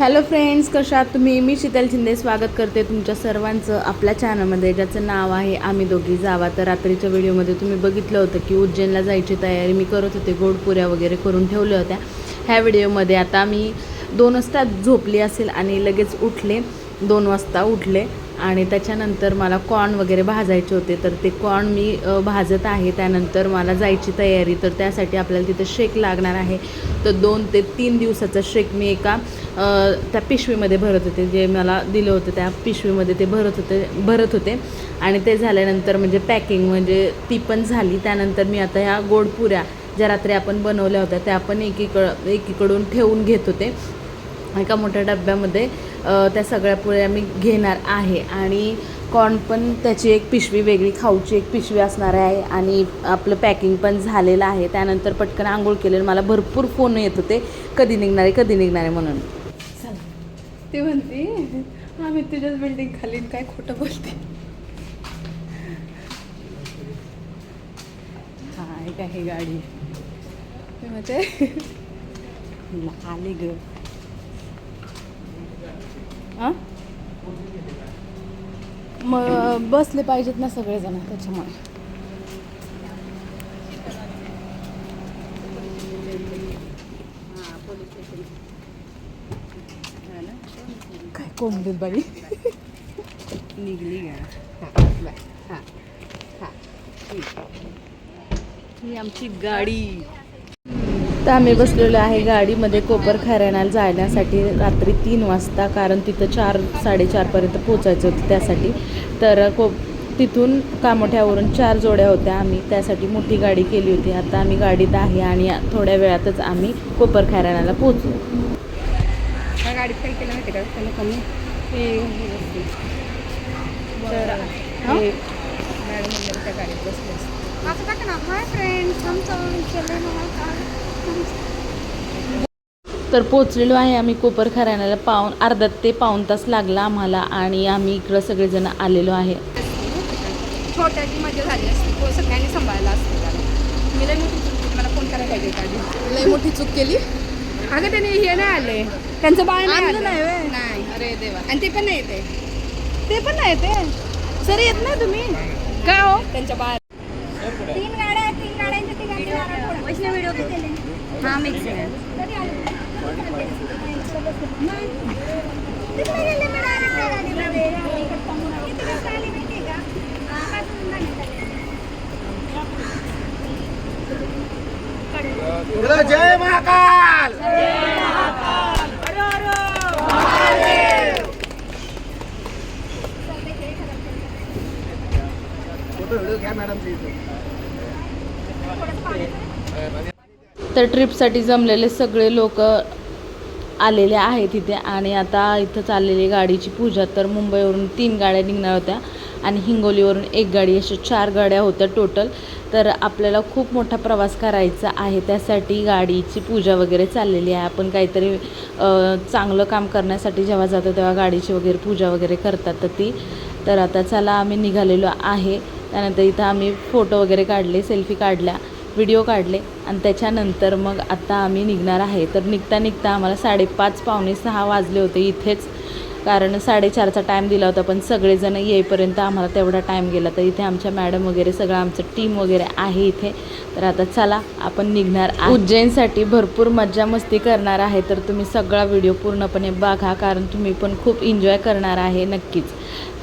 Hello friends, कशा आहात तुम्ही? मी शीतल शिंदे स्वागत करते तुमच्या सर्वांचं आपल्या चॅनलमध्ये, ज्याचं नाव आहे आम्ही दोघी जावा. तर रात्रीच्या व्हिडिओमध्ये तुम्ही बघितलं होतं की उज्जैनला जायची तयारी मी करत होते, गोडपुऱ्या वगैरे करून ठेवल्या होत्या. ह्या व्हिडिओमध्ये आता मी 2 वाजता झोपली असेल आणि लगेच उठले, 2 वाजता उठले आणि त्याच्यानंतर मला कॉर्न वगैरे भाजायचे होते. तर ते कॉर्न मी भाजत आहे. त्यानंतर मला जायची तयारी, तर त्यासाठी आपल्याला तिथं शेक लागणार आहे. तर 2 ते 3 दिवसाचा शेक मी एका त्या पिशवीमध्ये भरत होते, जे मला दिलं होतं त्या पिशवीमध्ये ते भरत होते आणि ते झाल्यानंतर म्हणजे पॅकिंग म्हणजे ती पण झाली. त्यानंतर मी आता ह्या गोडपुऱ्या ज्या रात्री आपण बनवल्या होत्या त्या आपण एकीकडून ठेवून घेत होते एका मोठ्या डब्यामध्ये. त्या सगळ्या पुऱ्या मी घेणार आहे आणि कॉर्न पण त्याची एक पिशवी वेगळी, खाऊची एक पिशवी असणार आहे आणि आपलं पॅकिंग पण झालेलं आहे. त्यानंतर पटकन आंघोळ केलेलं. मला भरपूर फोन येत होते कधी निघणार आहे म्हणून. ते म्हणते आम्ही तुझ्याच बिल्डिंग खाली, काय खोटं बोलते. हा एक आहे गाडी, म्हणजे आले ग. हां मग बसले पाहिजेत ना सगळेजण, त्याच्यामुळे. काय कोंबडीत बाई निघली ही आमची गाडी. तर आम्ही बसलेलो आहे गाडीमध्ये कोपरखैरण्याला जाण्यासाठी रात्री 3 वाजता, कारण तिथं 4-4:30पर्यंत पोचायचं होतं त्यासाठी. तर तिथून कामोठ्यावरून 4 जोड्या होत्या, आम्ही त्यासाठी मोठी गाडी केली होती. आता आम्ही गाडीत आहे आणि थोड्या वेळातच आम्ही कोपरखैरण्याला पोचू. ह्या गाडीत काही केलं माहिती का, त्यांना कमी तर मॅडम त्या गाडीत बसले असं टाक ना. हाय फ्रेंड्स, तर पोचलेलो आहे आम्ही कोपरखैरण्याला. अर्धा ते पाऊण तास लागला आम्हाला आणि आम्ही इकडं सगळेजण आलेलो आहे. छोट्याची मजा झाली असती, सगळ्यांनी सांभाळायला असते. मी लई मोठी चूक केली, मला फोन करायला पाहिजे होता. लई मोठी चूक केली अगं त्याने हे नाही आले, त्यांचं बाळ आणलं नाही. नाही. अरे देवा. आणि ते पण नाही येते, ते पण नाही ते सर येत नाही तुम्ही काय हो त्यांच्या बाळ. 3 गाड्या आहेत, 3 गाड्यांच्या तिघांचे वैष्णव व्हिडिओ केले. हा मिक्स आहे. कधी आले? नाही. तिकडे गेले मी डायरेक्ट त्या गाडीमध्ये. किती वाजता आली माहिती आहे का? 5 वाजता. जय महाकाल. फोटो व्हिडिओ घ्या मॅडम. तर ट्रिपसाठी जमलेले सगळे लोक आलेले आहेत इथे आणि आता इथं चाललेली गाडीची पूजा. तर मुंबईवरून 3 गाड्या निघणार होत्या आणि हिंगोलीवरून 1 गाडी, अशा 4 गाड्या होत्या टोटल. तर आपल्याला खूप मोठा प्रवास करायचा आहे, त्यासाठी गाडीची पूजा वगैरे चाललेली आहे. आपण काहीतरी चांगलं काम करण्यासाठी जेव्हा जातो तेव्हा गाडीची वगैरे पूजा वगैरे करतात तर ती. तर आता चला आम्ही निघालेलो आहे. त्यानंतर इथं आम्ही फोटो वगैरे काढले, सेल्फी काढल्या, व्हिडिओ काढले आणि त्याच्यानंतर मग आता आम्ही निघणार आहे. तर निघता आम्हाला 5:30-5:45 वाजले होते इथेच, कारण 4:30चा टाईम दिला होता, पण सगळेजण येईपर्यंत आम्हाला तेवढा टाईम गेला. तर इथे आमच्या मॅडम वगैरे सगळं आमचं टीम वगैरे आहे इथे. तर आता चला आपण निघणार आहे. उज्जैनसाठी भरपूर मज्जा मस्ती करणार आहे, तर तुम्ही सगळा व्हिडिओ पूर्णपणे बघा, कारण तुम्ही पण खूप एन्जॉय करणार आहे नक्कीच.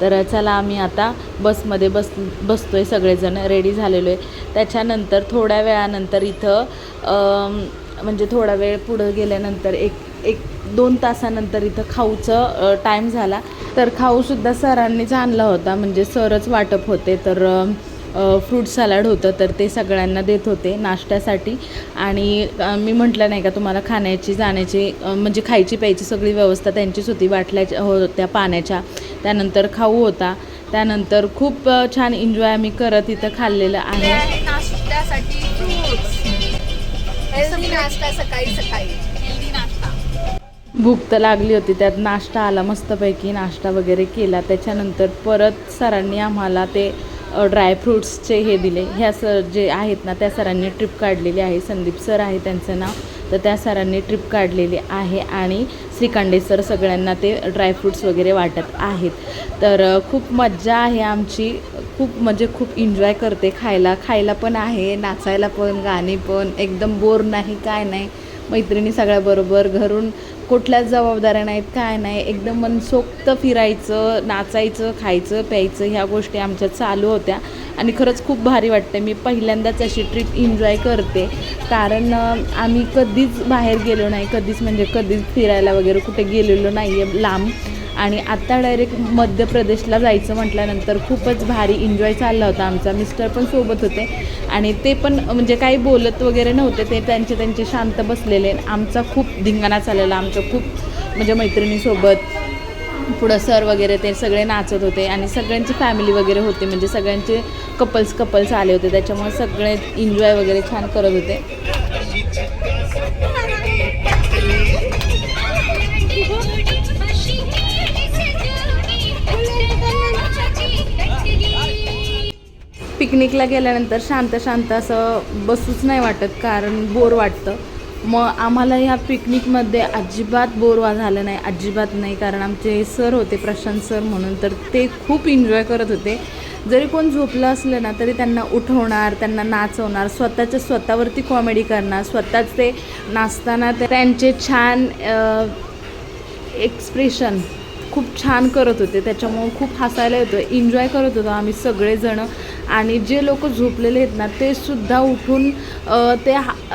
तर चला आम्ही आता बसमध्ये बसतोय, सगळेजण रेडी झालेलो आहे. त्याच्यानंतर थोड्या वेळानंतर इथं म्हणजे थोडा वेळ पुढं गेल्यानंतर 1-2 तासानंतर इथं खाऊचं टाईम झाला. तर खाऊसुद्धा सरांनीच आणला होता, म्हणजे सरच वाटप होते. तर फ्रूट सॅलड होतं, तर ते सगळ्यांना देत होते नाश्त्यासाठी. आणि मी म्हटलं नाही का तुम्हाला, खाण्याची जाण्याची म्हणजे खायची प्यायची सगळी व्यवस्था त्यांचीच होती, बाटल्या होत्या पाण्याच्या. त्यानंतर खाऊ होता. त्यानंतर खूप छान एन्जॉय आम्ही करत इथं खाल्लेलं आहे. नाश्त्यासाठी फ्रूट्स, हेल्दी नाश्ता, सकाळी हेल्दी नाश्ता. भूक तर लागली होती, त्यात नाश्ता आला मस्तपैकी, नाश्ता वगैरे केला. त्याच्यानंतर परत सरांनी आम्हाला ते ड्रायफ्रूट्सचे हे दिले. ह्या सर जे आहेत ना, त्या सरांनी ट्रिप काढलेली आहे, संदीप सर आहे त्यांचं नाव. तर त्या सरांनी ट्रिप काढलेली आहे आणि श्रीखंडे सर सगळ्यांना ते ड्रायफ्रूट्स वगैरे वाटत आहेत. तर खूप मज्जा आहे आमची, खूप म्हणजे खूप एन्जॉय करते. खायला पण आहे, नाचायला पण, गाणी पण, एकदम बोर नाही काय नाही. मैत्रिणी सगळ्याबरोबर, घरून कुठल्याच जबाबदाऱ्या नाहीत काय नाही, एकदम मनसोक्त फिरायचं, नाचायचं, खायचं प्यायचं ह्या गोष्टी आमच्या चालू होत्या आणि खरंच खूप भारी वाटतं. मी पहिल्यांदाच अशी ट्रिप एन्जॉय करते कारण आम्ही कधीच बाहेर गेलो नाही, कधीच फिरायला वगैरे कुठे गेलेलो नाही आहे लांब. आणि आत्ता डायरेक्ट मध्य प्रदेशला जायचं म्हटल्यानंतर खूपच भारी एन्जॉय चालला होता आमचा. मिस्टर पण सोबत होते आणि ते पण म्हणजे काही बोलत वगैरे नव्हते, ते त्यांचे शांत बसलेले. आमचा खूप धिंगाणा चाललेला, आमच्या खूप म्हणजे मैत्रिणीसोबत. पुढं सर वगैरे ते सगळे नाचत होते आणि सगळ्यांची फॅमिली वगैरे होते, म्हणजे सगळ्यांचे कपल्स आले होते, त्याच्यामुळे सगळे एन्जॉय वगैरे छान करत होते. पिकनिकला गेल्यानंतर शांत असं बसूच नाही वाटत कारण बोर वाटतं. मग आम्हाला ह्या पिकनिकमध्ये अजिबात बोर झालं नाही, अजिबात नाही. कारण आमचे सर होते प्रशांत सर म्हणून, तर ते खूप एन्जॉय करत होते. जरी कोण झोपलं असलं ना तरी त्यांना उठवणार, त्यांना नाचवणार, स्वतःवरती कॉमेडी करणार, स्वतःच ते नाचताना त्यांचे छान एक्सप्रेशन खूप छान करत होते. त्याच्यामुळं खूप हसायला येतं, एन्जॉय करत होतो आम्ही सगळेजणं. आणि जे लोक झोपलेले आहेत ना ते सुद्धा उठून ते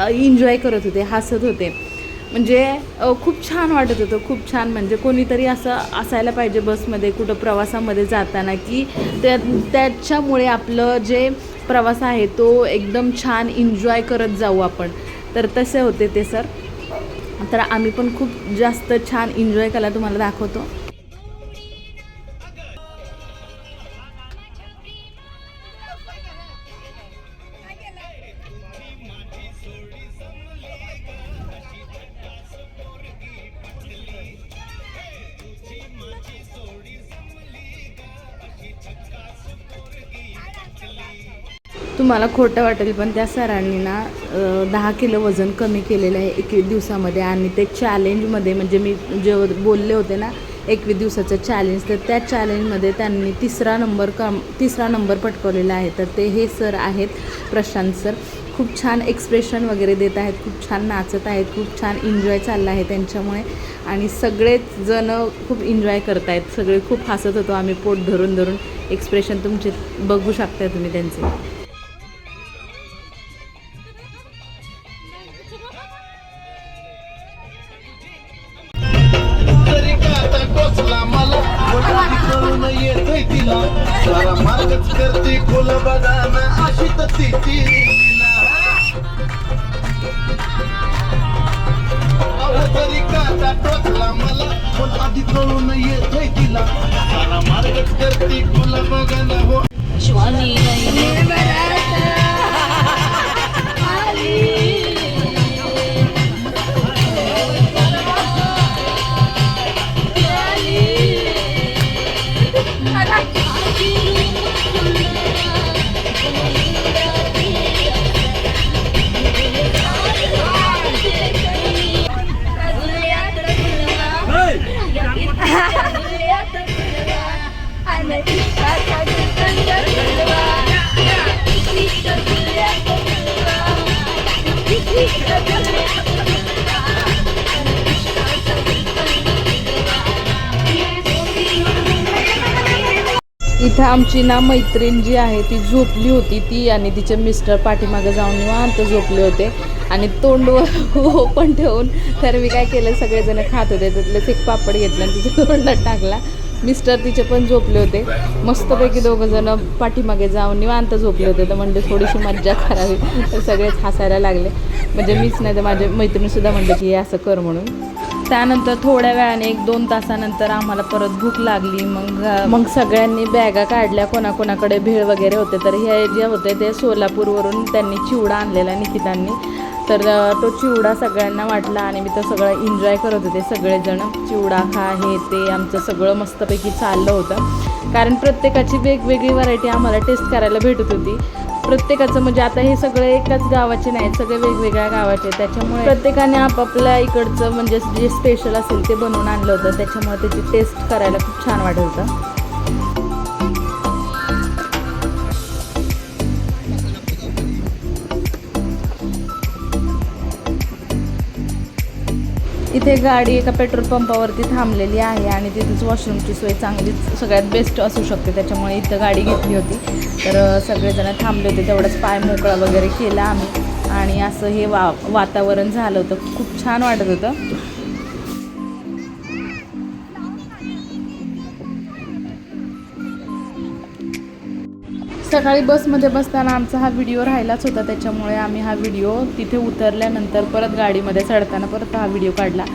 एन्जॉय करत होते, हसत होते. म्हणजे खूप छान वाटत होतं, खूप छान. म्हणजे कोणीतरी असं असायला पाहिजे बसमध्ये कुठं प्रवासामध्ये जाताना की त्याच्यामुळे आपलं जे प्रवास आहे तो एकदम छान एन्जॉय करत जाऊ आपण. तर तसे होते ते सर. तर आम्ही पण खूप जास्त छान एन्जॉय केला, तुम्हाला दाखवतो. तुम्हाला खोटं वाटेल पण त्या सरांनी ना 10 किलो वजन कमी केलेलं आहे 21 दिवसामध्ये. आणि ते चॅलेंजमध्ये म्हणजे मी जे बोलले होते ना 21 दिवसाचं चॅलेंज, तर त्या चॅलेंजमध्ये त्यांनी तिसरा नंबर पटकवलेला आहे. तर ते हे सर आहेत प्रशांत सर. खूप छान एक्सप्रेशन वगैरे देत आहेत, खूप छान नाचत आहेत, खूप छान एन्जॉय चालला आहे त्यांच्यामुळे. आणि सगळेच जण खूप एन्जॉय करत आहेत, सगळे खूप हसत होतो आम्ही पोट धरून. एक्सप्रेशन तुमचे बघू शकता तुम्ही त्यांचे. मार्गच करते फुल बघाना अशी तर तिची तरी काटा टोचला मला पण आधी कळून येतोय तिला. सारा मार्गच करते फुल बघाना हो श्वानी इथं आमची ना मैत्रीण जी आहे ती झोपली होती, ती आणि तिचे मिस्टर पाठीमागं जाऊन निवांत झोपले होते आणि तोंड ओपन ठेवून. तर मी काय केलं, सगळेजण खात होते त्यातलंच एक पापड घेतला आणि तिच्या तोंडात टाकला. मिस्टर तिचे पण झोपले होते, मस्तपैकी दोघंजणं पाठीमागे जाऊन निवांत झोपले होते. तर म्हणजे थोडीशी मज्जा करावी, तर सगळेच हसायला लागले. म्हणजे मीच नाही तर माझ्या मैत्रिणीसुद्धा म्हणलं की हे असं कर म्हणून. त्यानंतर थोड्या वेळाने 1-2 तासानंतर आम्हाला परत भूक लागली. मग सगळ्यांनी बॅगा काढल्या, कोणाकोणाकडे भेळ वगैरे होते. तर हे जे होते ते सोलापूरवरून त्यांनी चिवडा आणलेला निकितांनी. तर तो चिवडा सगळ्यांना वाटला आणि मी तर सगळं एन्जॉय करत होते. सगळेजण चिवडा खा हे ते आमचं सगळं मस्तपैकी चाललं होतं. कारण प्रत्येकाची वेगवेगळी व्हरायटी आम्हाला टेस्ट करायला भेटत होती. प्रत्येकाचं म्हणजे आता हे सगळे एकाच गावाचे नाहीत, सगळे वेगवेगळ्या गावाचे आहेत. त्याच्यामुळे प्रत्येकाने आपापल्या इकडचं म्हणजे जे स्पेशल असेल ते बनवून आणलं होतं. त्याच्यामुळे त्याची टेस्ट करायला खूप छान वाटत होतं. इथे गाडी एका पेट्रोल पंपावरती थांबलेली आहे आणि तिथेच वॉशरूमची सोय चांगलीच सगळ्यात बेस्ट असू शकते. त्याच्यामुळे इथं गाडी घेतली होती. तर सगळेजण थांबले होते, तेवढाच पाय मोकळा वगैरे केला आम्ही आणि असं हे वातावरण झालं होतं. खूप छान वाटत होतं. सकाळी बसमध्ये बसताना आमचा हा व्हिडिओ राहिलाच होता. त्याच्यामुळे आम्ही हा व्हिडिओ तिथे उतरल्यानंतर परत गाडीमध्ये चढताना परत हा व्हिडिओ काढला.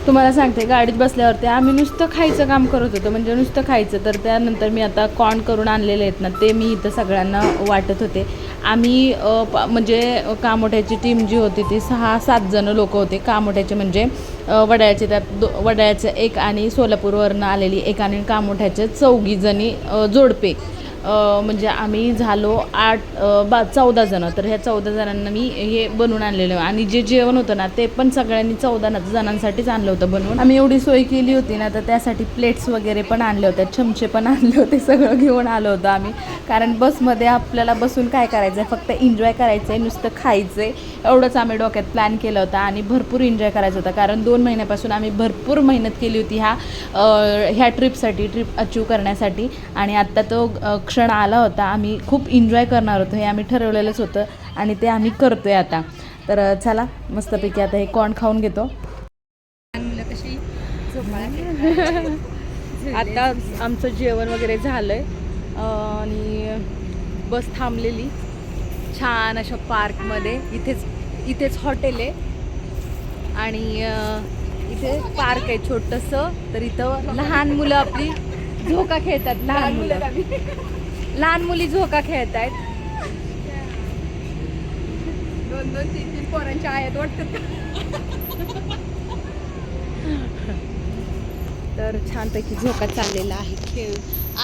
तुम्हाला सांगते, गाडीत बसल्यावरती आम्ही नुसतं खायचं काम करत होतो, म्हणजे नुसतं खायचं. तर त्यानंतर मी आता कॉर्न करून आणलेले आहेत ना, ते मी इथं सगळ्यांना वाटत होते. आम्ही म्हणजे कामोठ्याची टीम जी होती ती 6-7 जण लोक होते. कामोठ्याचे म्हणजे वडाळ्याचे, त्यात वडाळ्याचे एक आणि सोलापूरवरनं आलेली एक आणि कामोठ्याचे 4 जणी जोडपे. म्हणजे आम्ही झालो 14 जणं. तर ह्या 14 जणांना मी हे बनवून आणलेलं आणि जे जेवण होतं ना ते पण सगळ्यांनी 14 जणांसाठीच आणलं होतं बनवून. आम्ही एवढी सोय केली होती ना, तर त्यासाठी प्लेट्स वगैरे पण आणले होते, चमचे पण आणले होते, सगळं घेऊन आलो होतं आम्ही. कारण बसमध्ये आपल्याला बसून काय करायचं आहे, फक्त एन्जॉय करायचं आहे, नुसतं खायचं आहे, एवढंच आम्ही डोक्यात प्लॅन केलं होतं आणि भरपूर एन्जॉय करायचं होतं. कारण 2 महिन्यापासून आम्ही भरपूर मेहनत केली होती ह्या ट्रिपसाठी, ट्रिप अचीव करण्यासाठी. आणि आत्ता तो क्षण आला होता. आम्ही खूप एन्जॉय करणार होतो, हे आम्ही ठरवलेलंच होतं आणि ते आम्ही करतोय आता. तर चला मस्तपैकी आता हे कॉर्न खाऊन घेतो. मुलं कशी आता आमचं जेवण वगैरे झालं आहे आणि बस थांबलेली छान अशा पार्कमध्ये. इथेच हॉटेल आहे आणि इथे पार्क आहे छोटंसं. तर इथं लहान मुलं आपली झोका खेळतात. लहान मुली झोका खेळत आहेत. 2-3 पोरांच्या आयात वाटतात. तर छानपैकी झोका चाललेला आहे, खेळ.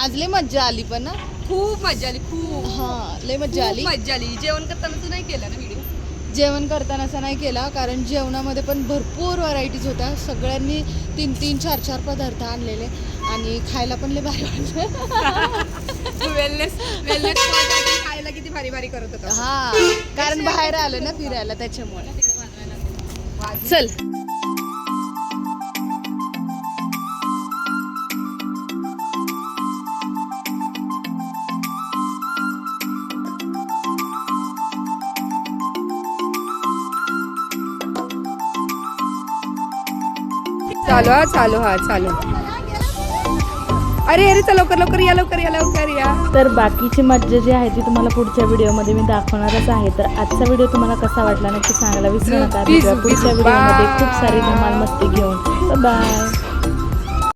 आज लय मज्जा आली पण ना, खूप मजा आली, खूप. हां लय मज्जा आली. मजा आली. जेवण करताना तू नाही केलं ना व्हिडिओ? जेवण करताना असं नाही केला, कारण जेवणामध्ये पण भरपूर व्हरायटीज होत्या. सगळ्यांनी 3-3, 4-4 पदार्थ आणलेले आणि खायला पण लय भारी वाटलं. वेलनेस खायला किती भारी भारी करत होता. हा, कारण बाहेर आलं ना फिरायला, त्याच्यामुळे. चल चालू हा चालू. अरे चल लवकर या. तर बाकीची मज्जा जी आहे ती तुम्हाला पुढच्या व्हिडिओमध्ये मी दाखवणारच आहे. तर आजचा व्हिडिओ तुम्हाला कसा वाटला नक्की सांगायला विसरू नका. पुढच्या व्हिडिओमध्ये खूप सारी धमाल मस्ती घेऊन. बाय.